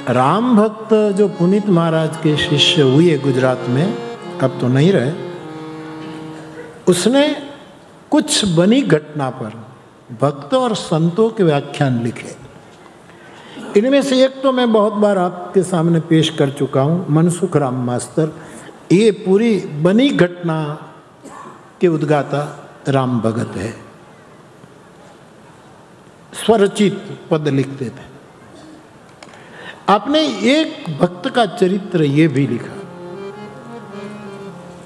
राम भक्त जो पुनीत महाराज के शिष्य हुए गुजरात में, अब तो नहीं रहे, उसने कुछ बनी घटना पर भक्तों और संतों के व्याख्यान लिखे। इनमें से एक तो मैं बहुत बार आपके सामने पेश कर चुका हूँ, मनसुख राम मास्टर। ये पूरी बनी घटना के उद्गाता राम भगत है। स्वरचित पद लिखते थे। आपने एक भक्त का चरित्र ये भी लिखा।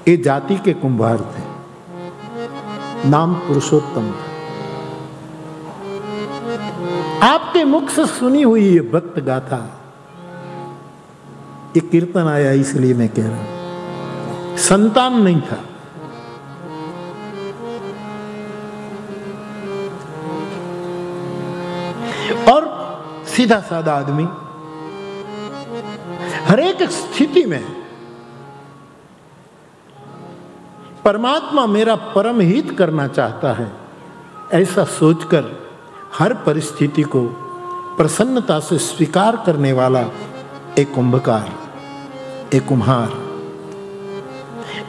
ये जाति के कुंभार थे, नाम पुरुषोत्तम था। आपके मुख से सुनी हुई ये भक्त गाथा, ये कीर्तन आया इसलिए मैं कह रहा हूं। संतान नहीं था, और सीधा साधा आदमी हर एक स्थिति में परमात्मा मेरा परम हित करना चाहता है, ऐसा सोचकर हर परिस्थिति को प्रसन्नता से स्वीकार करने वाला एक कुंभकार, एक कुम्हार।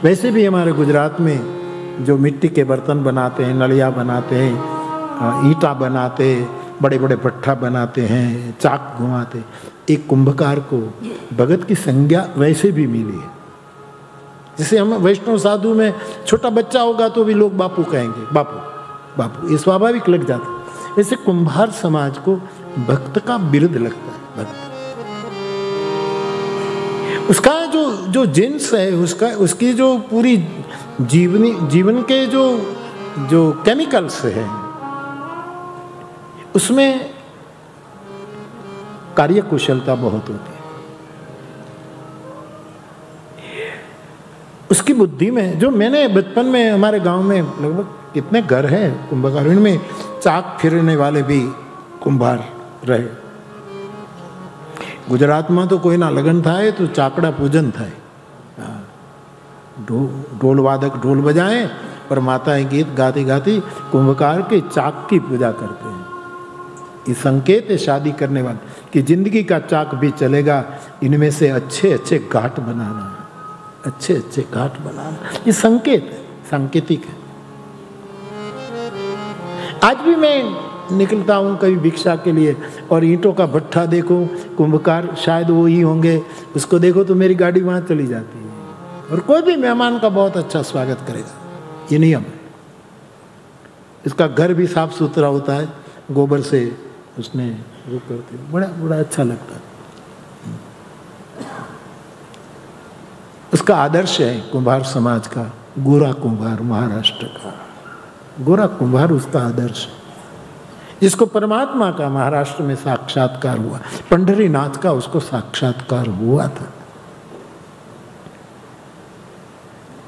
वैसे भी हमारे गुजरात में जो मिट्टी के बर्तन बनाते हैं, नलिया बनाते हैं, ईंटा बनाते, बड़े बड़े भट्ठा बनाते हैं, चाक घुमाते, एक कुंभकार को भगत की संज्ञा वैसे भी मिली है। जैसे हम वैष्णव साधु में छोटा बच्चा होगा तो भी लोग बापू कहेंगे, बापू बापू, ये स्वाभाविक लग जाता है। वैसे कुंभार समाज को भक्त का बिरुद लगता है। भक्त उसका जो जिन्स है, उसकी जो पूरी जीवन के जो केमिकल्स है, उसमें कार्य कुशलता बहुत होती है। उसकी बुद्धि में, जो मैंने बचपन में हमारे गांव में लगभग कितने घर हैं कुंभकार, इनमें चाक फिरने वाले भी कुंभार रहे। गुजरात में तो कोई ना लगन था तो चाकड़ा पूजन था। ढोल वादक ढोल बजाएं और माताएं गीत गाती गाती कुंभकार के चाक की पूजा करते हैं। ये संकेत है शादी करने वाले कि जिंदगी का चाक भी चलेगा, इनमें से अच्छे अच्छे घाट बनाना, अच्छे अच्छे घाट बनाना। ये संकेत है, सांकेतिक है। आज भी मैं निकलता हूँ कभी भिक्षा के लिए और ईंटों का भट्ठा देखो, कुंभकार शायद वो ही होंगे, उसको देखो तो मेरी गाड़ी वहाँ चली जाती है। और कोई भी मेहमान का बहुत अच्छा स्वागत करेगा, ये नियम है। इसका घर भी साफ सुथरा होता है, गोबर से उसने वो करते, बड़ा अच्छा लगता है। उसका आदर्श है कुंभार समाज का, गोरा कुंभार, महाराष्ट्र का गोरा कुंभार उसका आदर्श है, जिसको परमात्मा का महाराष्ट्र में साक्षात्कार हुआ। पंढरीनाथ का उसको साक्षात्कार हुआ था।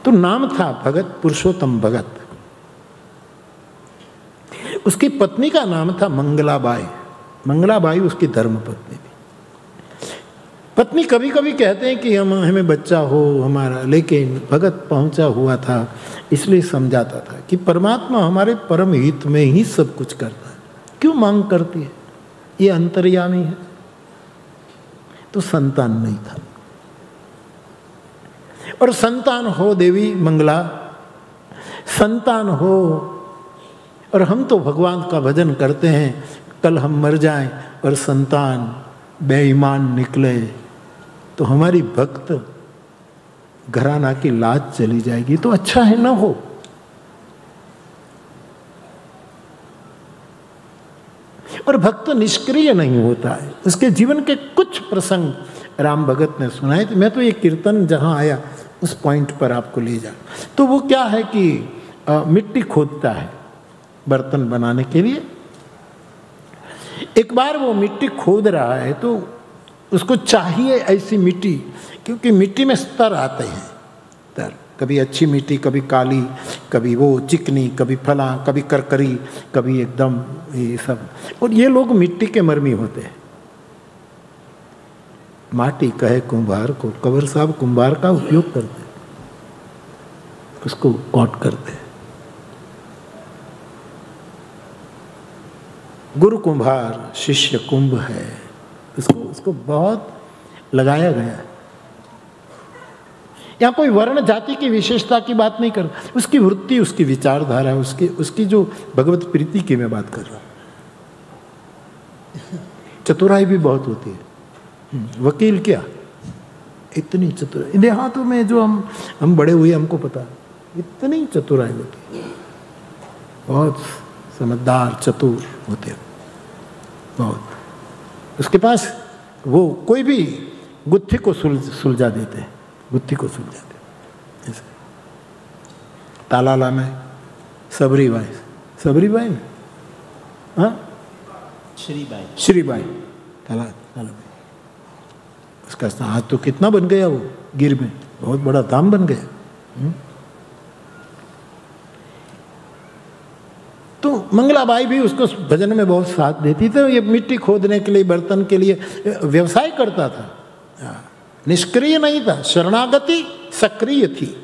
तो नाम था भगत, पुरुषोत्तम भगत। उसकी पत्नी का नाम था मंगलाबाई। मंगलाबाई उसकी धर्म पत्नी थी। पत्नी कभी कभी कहते हैं कि हमें बच्चा हो हमारा, लेकिन भगत पहुंचा हुआ था इसलिए समझाता था कि परमात्मा हमारे परम हित में ही सब कुछ करता है, क्यों मांग करती है, ये अंतर्यामी है। तो संतान नहीं था, और संतान हो देवी मंगला, संतान हो। और हम तो भगवान का भजन करते हैं, कल हम मर जाएं और संतान बेईमान निकले तो हमारी भक्त घराना की लाज चली जाएगी, तो अच्छा है ना हो। और भक्त निष्क्रिय नहीं होता है, उसके जीवन के कुछ प्रसंग राम भगत ने सुनाए थे। मैं तो ये कीर्तन जहां आया उस पॉइंट पर आपको ले जा। तो वो क्या है कि मिट्टी खोदता है बर्तन बनाने के लिए। एक बार वो मिट्टी खोद रहा है तो उसको चाहिए ऐसी मिट्टी, क्योंकि मिट्टी में स्तर आते हैं, स्तर, कभी अच्छी मिट्टी, कभी काली, कभी वो चिकनी, कभी फला, कभी करकरी, कभी एकदम ये सब। और ये लोग मिट्टी के मर्मी होते हैं। माटी कहे कुंभार को, कंवर साहब कुंभार का उपयोग करते, उसको कॉट करते। गुरु कुंभार, शिष्य कुंभ है। उसको बहुत लगाया गया है। यहाँ कोई वर्ण जाति की विशेषता की बात नहीं कर, उसकी वृत्ति, उसकी विचारधारा, उसकी जो भगवत प्रीति की मैं बात कर रहा हूँ। चतुराई भी बहुत होती है। वकील क्या, इतनी चतुराई देहातों में जो हम बड़े हुए, हमको पता, इतनी चतुराई होती है। बहुत समझदार चतुर होते हैं बहुत। उसके पास वो कोई भी गुत्थी को सुलझा देते हैं, गुत्थी को सुलझाते हैं। ऐसे तालाला में सबरीबाई, हाँ, श्रीबाई ताला में, उसका हाथ तो कितना बन गया, वो गिर में बहुत बड़ा दाम बन गया। तो मंगलाबाई भी उसको भजन में बहुत साथ देती थी। ये मिट्टी खोदने के लिए, बर्तन के लिए व्यवसाय करता था, निष्क्रिय नहीं था, शरणागति सक्रिय थी।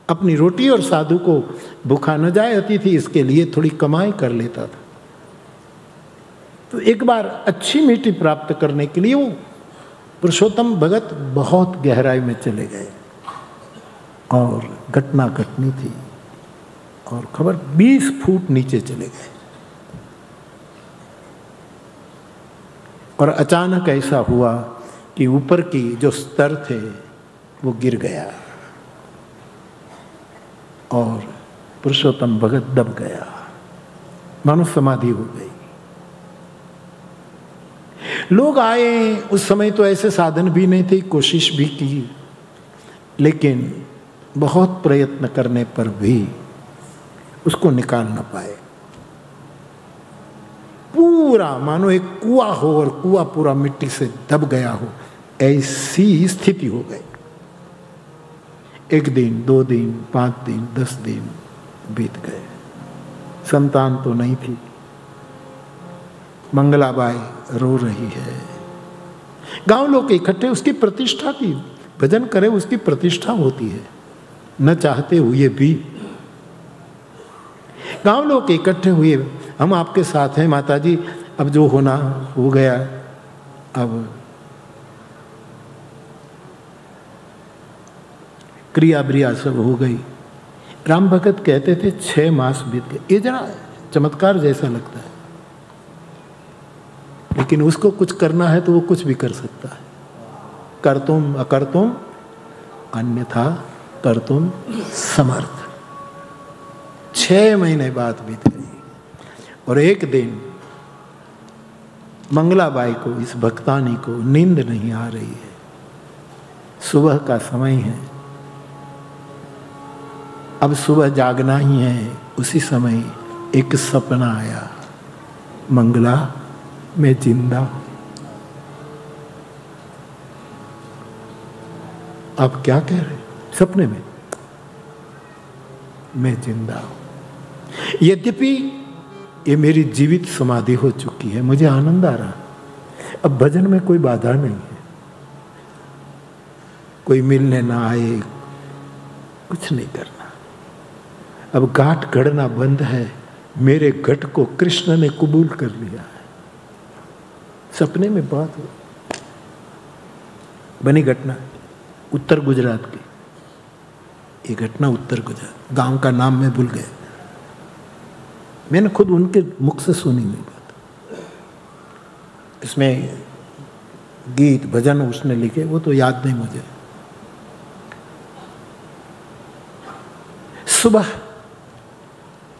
अपनी रोटी और साधु को भूखा न जाए अतिथि, इसके लिए थोड़ी कमाई कर लेता था। तो एक बार अच्छी मिट्टी प्राप्त करने के लिए वो पुरुषोत्तम भगत बहुत गहराई में चले गए और घटना घटनी थी, और खबर 20 फुट नीचे चले गए। और अचानक ऐसा हुआ कि ऊपर की जो स्तर थे वो गिर गया और पुरुषोत्तम भगत दब गया, मानो समाधि हो गई। लोग आए, उस समय तो ऐसे साधन भी नहीं थे, कोशिश भी की, लेकिन बहुत प्रयत्न करने पर भी उसको निकाल ना पाए। पूरा मानो एक कुआं हो और कुआं पूरा मिट्टी से दब गया हो, ऐसी स्थिति हो गई। 1 दिन, 2 दिन, 5 दिन, 10 दिन बीत गए, संतान तो नहीं थी। मंगलाबाई रो रही है, गांव लोग इकट्ठे, उसकी प्रतिष्ठा की, भजन करे उसकी प्रतिष्ठा होती है, न चाहते हुए भी। गांव लोग इकट्ठे हुए, हम आपके साथ हैं माताजी, अब जो होना हो गया, अब क्रिया ब्रिया सब हो गई। राम भगत कहते थे 6 मास बीत गए। ये जरा चमत्कार जैसा लगता है, लेकिन उसको कुछ करना है तो वो कुछ भी कर सकता है। कर्तुम अकर्तुम अन्यथा कर्तुम समर्थ। 6 महीने बाद बीत गई और एक दिन मंगलाबाई को, इस भक्तानी को नींद नहीं आ रही है, सुबह का समय है, अब सुबह जागना ही है। उसी समय एक सपना आया, मंगला मैं जिंदा हूं। आप क्या कह रहे? सपने में मैं जिंदा हूं। यद्यपि ये मेरी जीवित समाधि हो चुकी है, मुझे आनंद आ रहा, अब भजन में कोई बाधा नहीं है, कोई मिलने ना आए, कुछ नहीं करना। अब गांठ गढ़ना बंद है, मेरे गठ को कृष्ण ने कबूल कर लिया है। सपने में बात हो, बनी घटना उत्तर गुजरात की। ये घटना उत्तर गुजरात, गांव का नाम मैं भूल गया, मैंने खुद उनके मुख से सुनी नहीं बात। इसमें गीत भजन उसने लिखे, वो तो याद नहीं मुझे। सुबह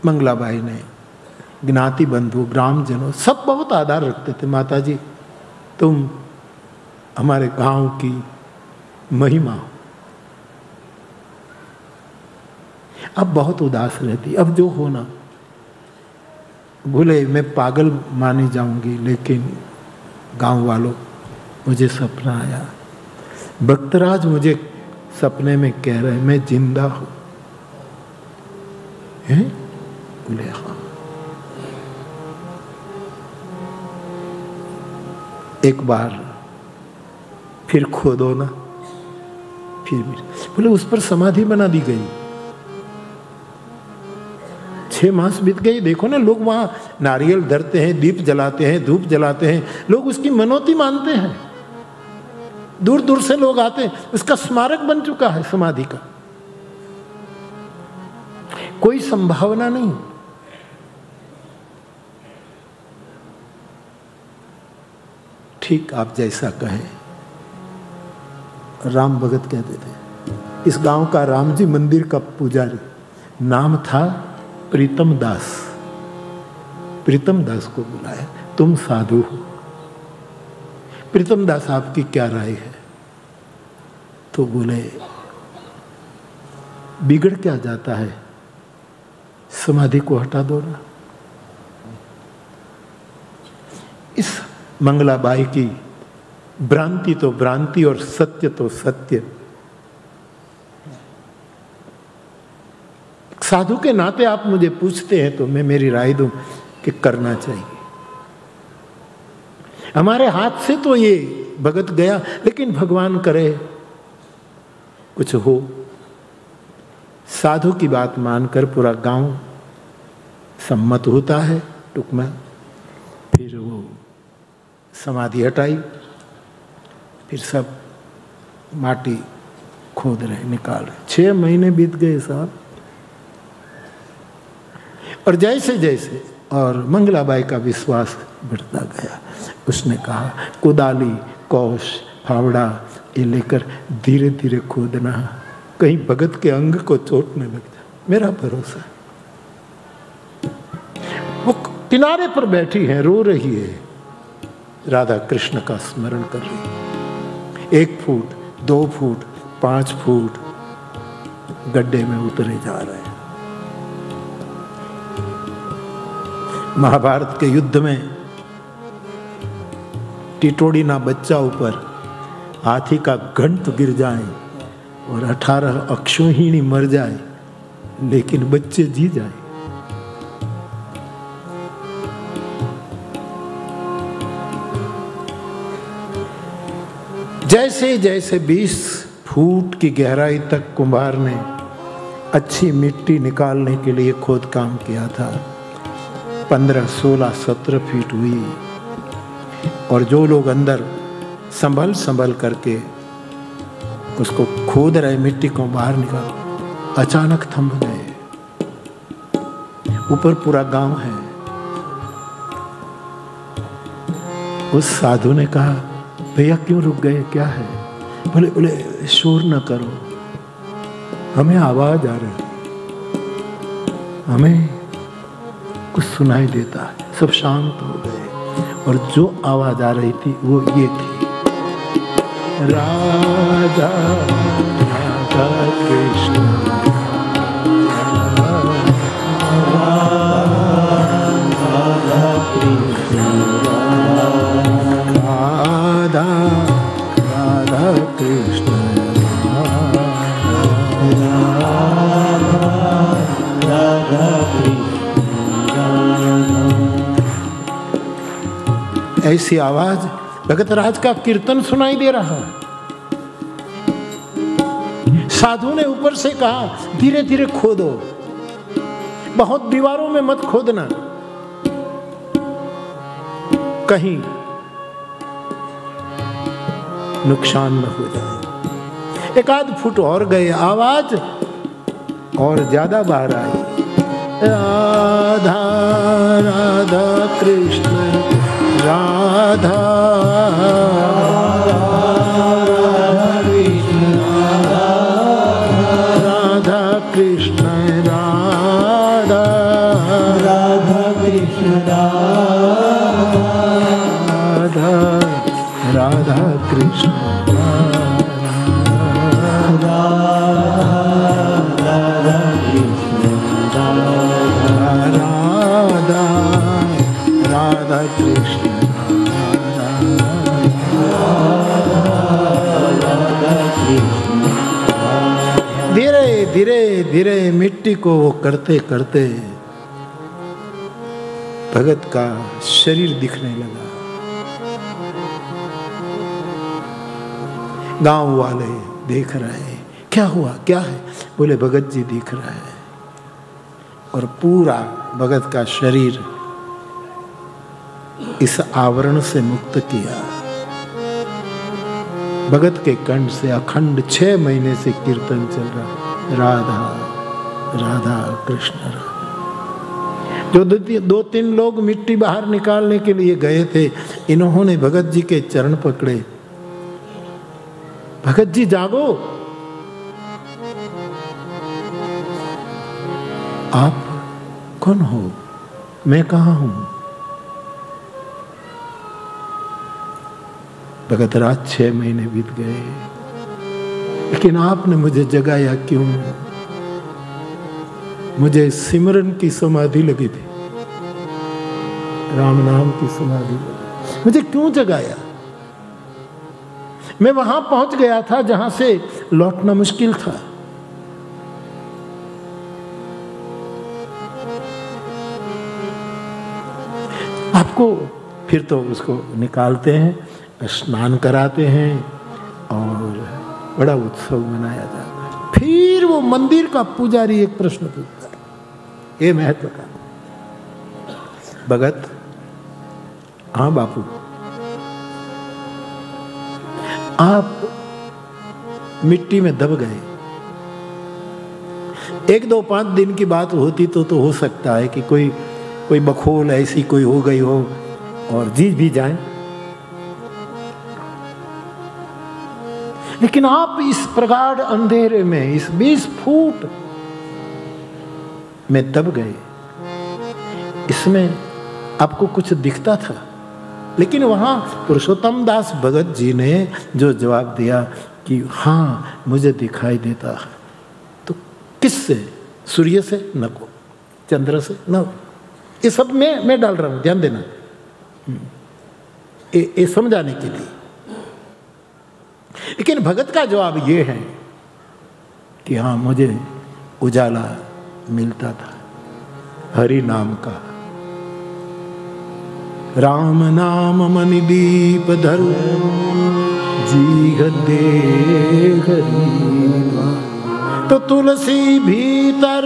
मंगलाबाई ने ज्ञाति बंधु ग्रामजनों सब बहुत आदर रखते थे, माता जी तुम हमारे गांव की महिमा हो। अब बहुत उदास रहती, अब जो होना, बोले मैं पागल मानी जाऊंगी, लेकिन गांव वालों, मुझे सपना आया, भक्तराज मुझे सपने में कह रहे मैं जिंदा हूं। हैं? बोले हाँ। एक बार फिर खोदो ना, फिर बोले उस पर समाधि बना दी गई। 6 मास बीत गई। देखो ना, लोग वहां नारियल धरते हैं, दीप जलाते हैं, धूप जलाते हैं, लोग उसकी मनौती मानते हैं। दूर दूर से लोग आते हैं, उसका स्मारक बन चुका है समाधि का, कोई संभावना नहीं। ठीक आप जैसा कहे। राम भगत कहते थे, इस गांव का राम जी मंदिर का पुजारी नाम था प्रीतम दास। प्रीतम दास को बुलाया, तुम साधु हो, प्रीतम दास आपकी क्या राय है? तो बोले बिगड़ क्या जाता है, समाधि को हटा दो ना। इस मंगलाबाई की भ्रांति तो भ्रांति और सत्य तो सत्य। साधु के नाते आप मुझे पूछते हैं तो मैं मेरी राय दूं कि करना चाहिए। हमारे हाथ से तो ये भगत गया, लेकिन भगवान करे कुछ हो। साधु की बात मानकर पूरा गांव सम्मत होता है टुक में। फिर वो समाधि हटाई, फिर सब माटी खोद रहे, निकाल रहे। 6 महीने बीत गए साहब। और जैसे जैसे और मंगलाबाई का विश्वास बढ़ता गया, उसने कहा कुदाली, कौश, फावड़ा ये लेकर धीरे धीरे खोदना, कहीं भगत के अंग को चोट न लग जाए, मेरा भरोसा। वो किनारे पर बैठी है, रो रही है, राधा कृष्ण का स्मरण कर रही है। 1 फुट, 2 फुट, 5 फुट गड्ढे में उतरे जा रहे हैं। महाभारत के युद्ध में टिटोड़ी ना बच्चा ऊपर, हाथी का घंट गिर जाए और 18 अक्षोहिणी मर जाए, लेकिन बच्चे जी जाए। जैसे जैसे 20 फुट की गहराई तक कुम्हार ने अच्छी मिट्टी निकालने के लिए खोद काम किया था, 15, 16, 17 फीट हुई। और जो लोग अंदर संभल संभल करके उसको खोद रहे, मिट्टी को बाहर निकाल, अचानक थम गए। ऊपर पूरा गांव है। उस साधु ने कहा, भैया क्यों रुक गए, क्या है? बोले बोले शोर न करो, हमें आवाज आ रही, हमें कुछ सुनाई देता है। सब शांत हो गए और जो आवाज आ रही थी वो ये थी, राधा राधा कृष्ण राधा कृष्ण राधा राधा कृष्ण राधा कृष्ण। ऐसी आवाज भगत राज का कीर्तन सुनाई दे रहा है। साधु ने ऊपर से कहा, धीरे धीरे खोदो, बहुत दीवारों में मत खोदना, कहीं नुकसान न हो जाए। 1 फुट और गए, आवाज और ज्यादा बाहर आई, राधा राधा कृष्ण राधा कृष्ण राधा कृष्ण राधा राधा कृष्ण राधा राधा कृष्ण राधा राधा कृष्ण राधा राधा कृष्ण। धीरे धीरे धीरे मिट्टी को वो करते करते भगत का शरीर दिखने लगा। गांव वाले देख रहे हैं, क्या हुआ, क्या है? बोले भगत जी दिख रहा है। और पूरा भगत का शरीर इस आवरण से मुक्त किया। भगत के कंठ से अखंड 6 महीने से कीर्तन चल रहा, राधा राधा कृष्ण राधा। जो 2-3 लोग मिट्टी बाहर निकालने के लिए गए थे, इन्होंने भगत जी के चरण पकड़े। भगत जी जागो, आप कौन हो, मैं कहां हूं? भगत राज 6 महीने बीत गए, लेकिन आपने मुझे जगाया क्यों? मुझे सिमरन की समाधि लगी थी, राम नाम की समाधि लगी, मुझे क्यों जगाया? मैं वहां पहुंच गया था जहां से लौटना मुश्किल था। आपको फिर तो उसको निकालते हैं, स्नान कराते हैं और बड़ा उत्सव मनाया जाता है। फिर वो मंदिर का पुजारी एक प्रश्न पूछता है, ये महत्व का। भगत, हाँ बापू, आप मिट्टी में दब गए। 1-2-5 दिन की बात होती तो हो सकता है कि कोई बखोल ऐसी कोई हो गई हो और जीत भी जाए, लेकिन आप इस प्रगाढ़ अंधेरे में, इस 20 फुट में दब गए। इसमें आपको कुछ दिखता था, लेकिन वहां पुरुषोत्तम दास भगत जी ने जो जवाब दिया कि हाँ मुझे दिखाई देता है। तो किससे? सूर्य से न को, चंद्र से न। ये सब मैं डाल रहा हूं, ध्यान देना, ये समझाने के लिए। लेकिन भगत का जवाब ये है कि हाँ मुझे उजाला मिलता था हरि नाम का। राम नाम मनि दीप धरु जी दे हरि, तो तुलसी भीतर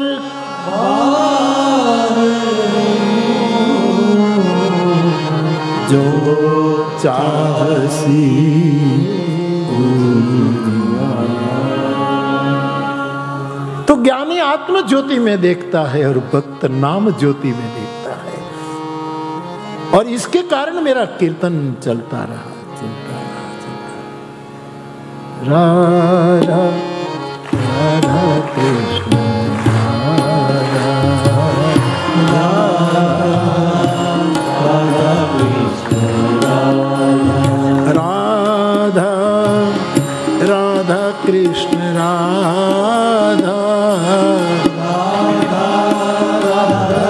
जो चाहसी। तो ज्ञानी आत्म ज्योति में देखता है और भक्त नाम ज्योति में देखता है, और इसके कारण मेरा कीर्तन चलता रहा। राधा राधा कृष्ण कृष्ण राधा राधा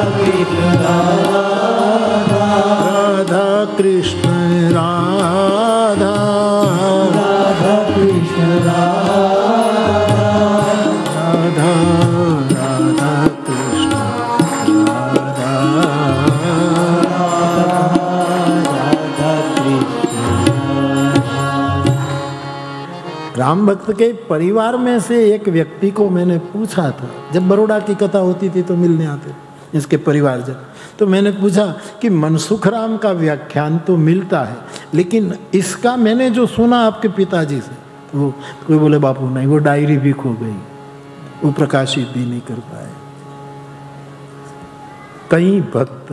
कृष्ण राधा राधा कृष्ण राधा राधा कृष्ण राधा राधा कृष्ण। राम भक्त के परिवार में से एक व्यक्ति को मैंने पूछा था, जब बड़ौदा की कथा होती थी तो मिलने आते इसके परिवारजन, तो मैंने पूछा कि मनसुख राम का व्याख्यान तो मिलता है, लेकिन इसका मैंने जो सुना आपके पिताजी से, वो कोई बोले बापू नहीं, वो डायरी भी खो गई, वो प्रकाशित भी नहीं कर पाए। कई भक्त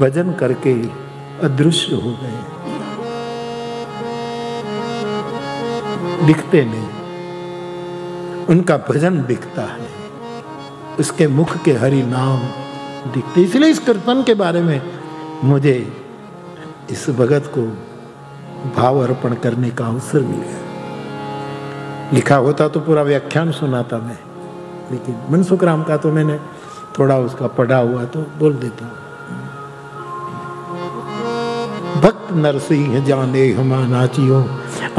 भजन करके अदृश्य हो गए, दिखते नहीं, उनका भजन दिखता है, उसके मुख के हरि नाम दिखते। इसलिए इस कीर्तन के बारे में मुझे इस भगत को भाव अर्पण करने का अवसर मिल गया। लिखा होता तो पूरा व्याख्यान सुनाता मैं, लेकिन मनसुख राम का तो मैंने थोड़ा उसका पढ़ा हुआ तो बोल देता हूँ। भक्त नरसिंह जाने हमा नाचियो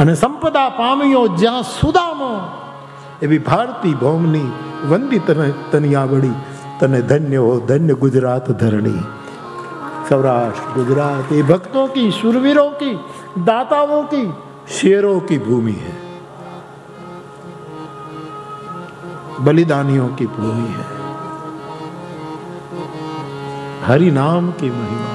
अने संपदा पामियो ज्या सुदामो, ये भी भारती भौमनी वंदी तनिया बड़ी, तने धन्य हो धन्य गुजरात धरणी। सौराष्ट्र गुजरात ये भक्तों की, शूरवीरों की, दाताओं की, शेरों की भूमि है, बलिदानियों की भूमि है। हरि नाम की महिमा